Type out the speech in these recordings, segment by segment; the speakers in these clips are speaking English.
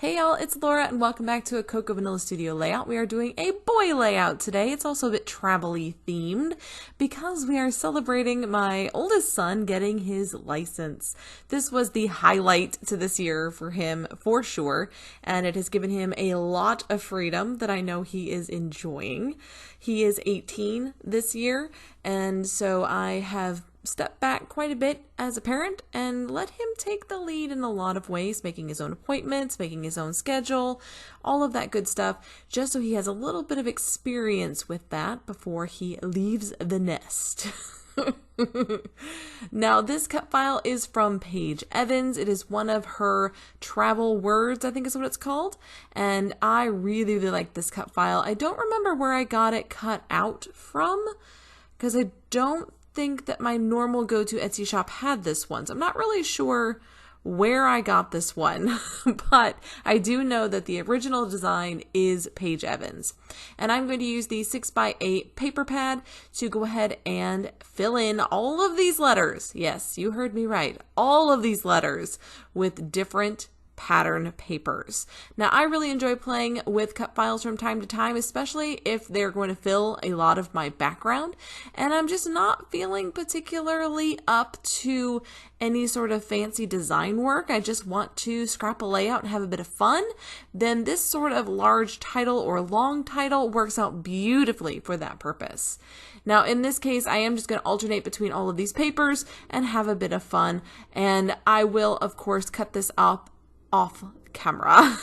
Hey y'all, it's Laura and welcome back to a Cocoa Vanilla Studio layout. We are doing a boy layout today. It's also a bit travel-y themed because we are celebrating my oldest son getting his license. This was the highlight to this year for him for sure, and it has given him a lot of freedom that I know he is enjoying. He is 18 this year, and so I have step back quite a bit as a parent and let him take the lead in a lot of ways, making his own appointments, making his own schedule, all of that good stuff, just so he has a little bit of experience with that before he leaves the nest. Now, this cut file is from Paige Evans. It is one of her travel words, I think is what it's called. And I really, really like this cut file. I don't remember where I got it cut out from because I don't think that my normal go-to Etsy shop had this one. So I'm not really sure where I got this one, but I do know that the original design is Paige Evans. And I'm going to use the 6x8 paper pad to go ahead and fill in all of these letters. Yes, you heard me right. All of these letters with different pattern papers. Now, I really enjoy playing with cut files from time to time, especially if they're going to fill a lot of my background, and I'm just not feeling particularly up to any sort of fancy design work. I just want to scrap a layout and have a bit of fun. Then this sort of large title or long title works out beautifully for that purpose. Now, in this case, I am just going to alternate between all of these papers and have a bit of fun, and I will, of course, cut this up off camera.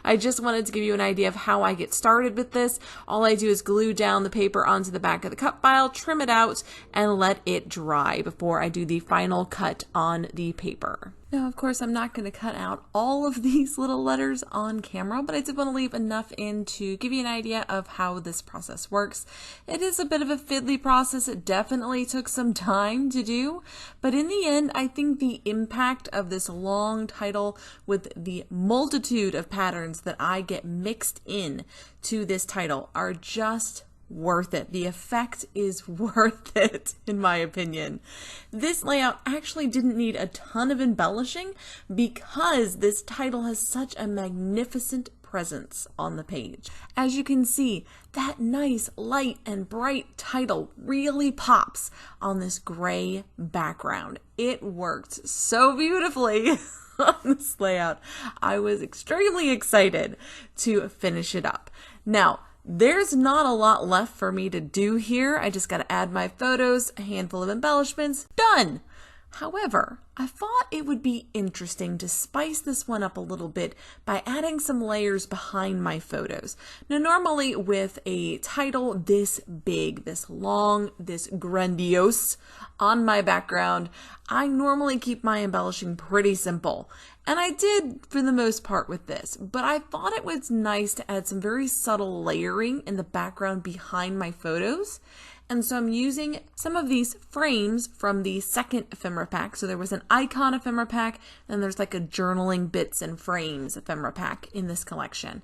I just wanted to give you an idea of how I get started with this. All I do is glue down the paper onto the back of the cut file, trim it out, and let it dry before I do the final cut on the paper. Now, of course, I'm not going to cut out all of these little letters on camera, but I did want to leave enough in to give you an idea of how this process works. It is a bit of a fiddly process. It definitely took some time to do, but in the end, I think the impact of this long title with the multitude of patterns that I get mixed in to this title are just worth it. The effect is worth it, in my opinion. This layout actually didn't need a ton of embellishing because this title has such a magnificent presence on the page. As you can see, that nice light and bright title really pops on this gray background. It worked so beautifully on this layout. I was extremely excited to finish it up. Now, there's not a lot left for me to do here. I just got to add my photos, a handful of embellishments, done. However, I thought it would be interesting to spice this one up a little bit by adding some layers behind my photos. Now, normally with a title this big, this long, this grandiose on my background, I normally keep my embellishing pretty simple. And I did for the most part with this, but I thought it was nice to add some very subtle layering in the background behind my photos. And so I'm using some of these frames from the second ephemera pack. So there was an icon ephemera pack, and there's like a journaling bits and frames ephemera pack in this collection.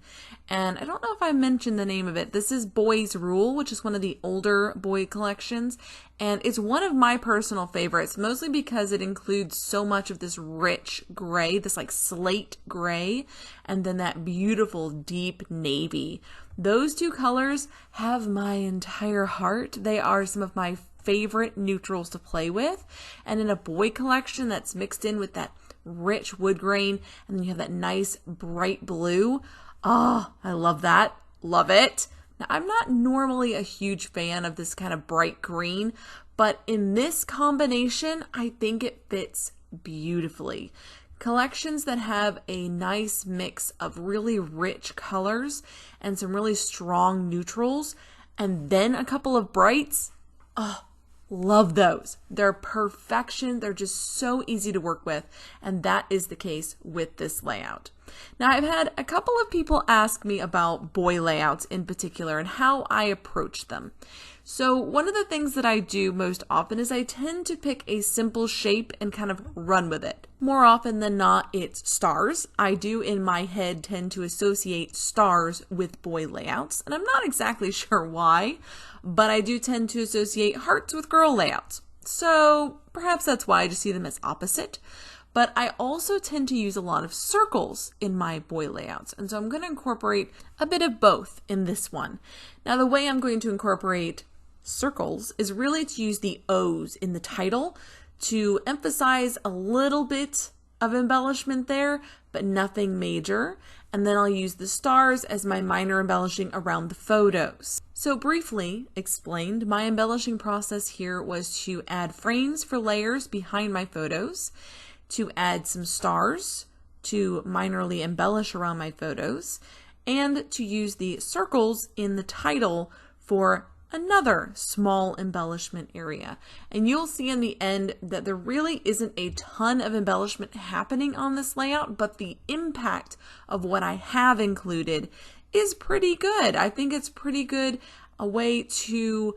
And I don't know if I mentioned the name of it. This is Boy's Rule, which is one of the older boy collections. And it's one of my personal favorites, mostly because it includes so much of this rich gray, this like slate gray, and then that beautiful deep navy. Those two colors have my entire heart. They are some of my favorite neutrals to play with. And in a boy collection that's mixed in with that rich wood grain, and then you have that nice bright blue. Oh, I love that. Love it. Now, I'm not normally a huge fan of this kind of bright green, but in this combination, I think it fits beautifully. Collections that have a nice mix of really rich colors and some really strong neutrals, and then a couple of brights, oh, love those. They're perfection. They're just so easy to work with, and that is the case with this layout. Now, I've had a couple of people ask me about boy layouts in particular and how I approach them. So one of the things that I do most often is I tend to pick a simple shape and kind of run with it. More often than not, it's stars. I do in my head tend to associate stars with boy layouts, and I'm not exactly sure why, but I do tend to associate hearts with girl layouts. So perhaps that's why I just see them as opposite. but I also tend to use a lot of circles in my boy layouts. And so I'm going to incorporate a bit of both in this one. Now, the way I'm going to incorporate circles is really to use the O's in the title to emphasize a little bit of embellishment there, but nothing major. And then I'll use the stars as my minor embellishing around the photos. So briefly explained, my embellishing process here was to add frames for layers behind my photos, to add some stars to minorly embellish around my photos, and to use the circles in the title for another small embellishment area. And you'll see in the end that there really isn't a ton of embellishment happening on this layout, but the impact of what I have included is pretty good. I think it's pretty good, a way to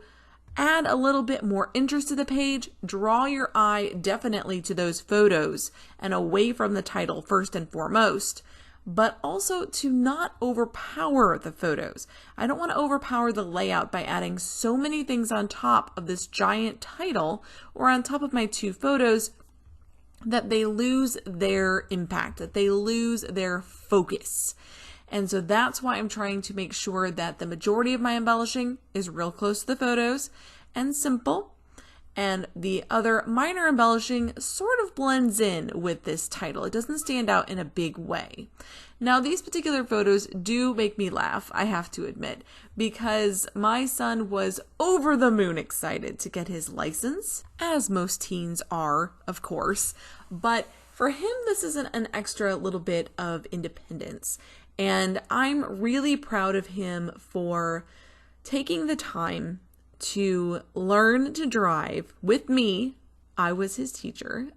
add a little bit more interest to the page, draw your eye definitely to those photos and away from the title first and foremost, but also to not overpower the photos. I don't want to overpower the layout by adding so many things on top of this giant title or on top of my two photos that they lose their impact, that they lose their focus. And so that's why I'm trying to make sure that the majority of my embellishing is real close to the photos and simple. And the other minor embellishing sort of blends in with this title. It doesn't stand out in a big way. Now, these particular photos do make me laugh, I have to admit, because my son was over the moon excited to get his license, as most teens are, of course. But for him, this is an extra little bit of independence. And I'm really proud of him for taking the time to learn to drive with me. I was his teacher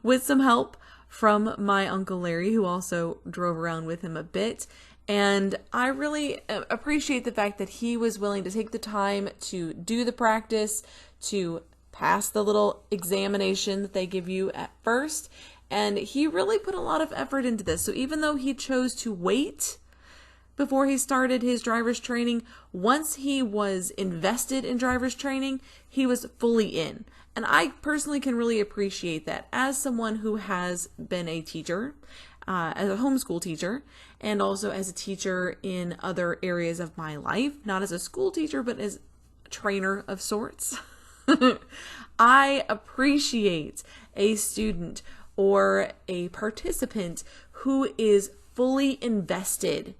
with some help from my Uncle Larry, who also drove around with him a bit. And I really appreciate the fact that he was willing to take the time to do the practice, to pass the little examination that they give you at first. And he really put a lot of effort into this. So even though he chose to wait before he started his driver's training, once he was invested in driver's training, he was fully in. And I personally can really appreciate that as someone who has been a teacher, as a homeschool teacher, and also as a teacher in other areas of my life, not as a school teacher, but as a trainer of sorts. I appreciate a student or a participant who is fully invested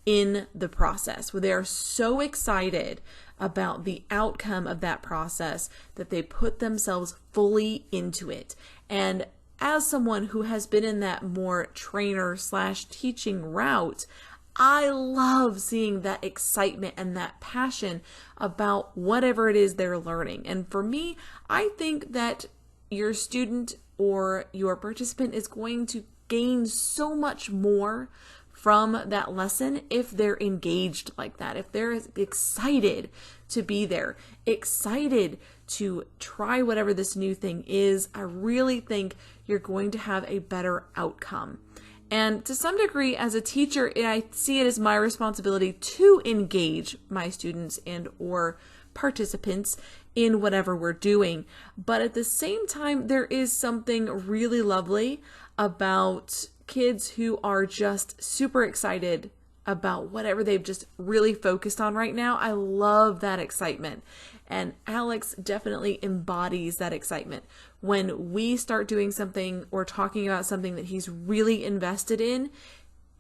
in the process, where they are so excited about the outcome of that process that they put themselves fully into it. And as someone who has been in that more trainer/teaching route, I love seeing that excitement and that passion about whatever it is they're learning. And for me, I think that your student or your participant is going to gain so much more from that lesson if they're engaged like that, if they're excited to be there, excited to try whatever this new thing is. I really think you're going to have a better outcome. And to some degree, as a teacher, I see it as my responsibility to engage my students and or participants in whatever we're doing. But at the same time, there is something really lovely about kids who are just super excited about whatever they've just really focused on right now. I love that excitement. And Alex definitely embodies that excitement. When we start doing something or talking about something that he's really invested in,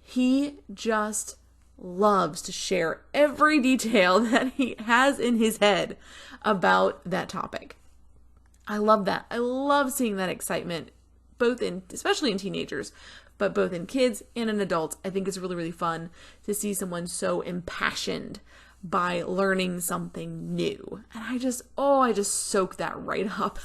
he just loves to share every detail that he has in his head about that topic. I love that. I love seeing that excitement, especially in teenagers, but both in kids and in adults. I think it's really, really fun to see someone so impassioned by learning something new. And I just soak that right up.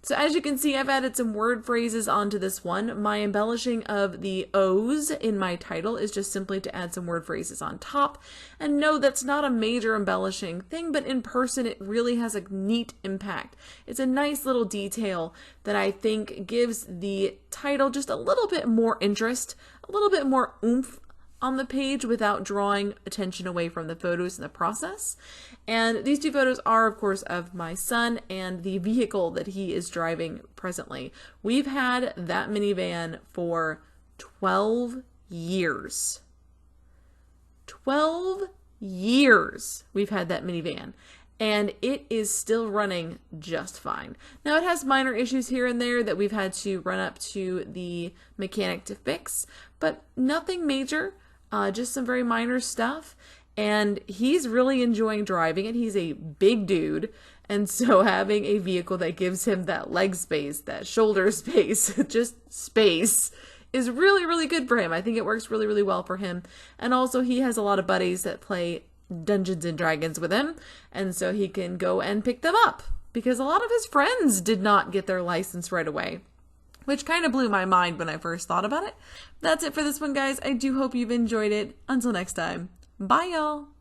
So as you can see, I've added some word phrases onto this one. My embellishing of the O's in my title is just simply to add some word phrases on top. And no, that's not a major embellishing thing, but in person, it really has a neat impact. It's a nice little detail that I think gives the title just a little bit more interest, a little bit more oomph on the page without drawing attention away from the photos in the process. And these two photos are, of course, of my son and the vehicle that he is driving presently. We've had that minivan for 12 years. 12 years we've had that minivan. And it is still running just fine. Now, it has minor issues here and there that we've had to run up to the mechanic to fix, but nothing major, just some very minor stuff. And he's really enjoying driving it. He's a big dude. And so having a vehicle that gives him that leg space, that shoulder space, just space, is really, really good for him. I think it works really, really well for him. And also he has a lot of buddies that play Dungeons and Dragons with him, and so he can go and pick them up, because a lot of his friends did not get their license right away, which kind of blew my mind when I first thought about it. That's it for this one, guys. I do hope you've enjoyed it. Until next time, bye y'all.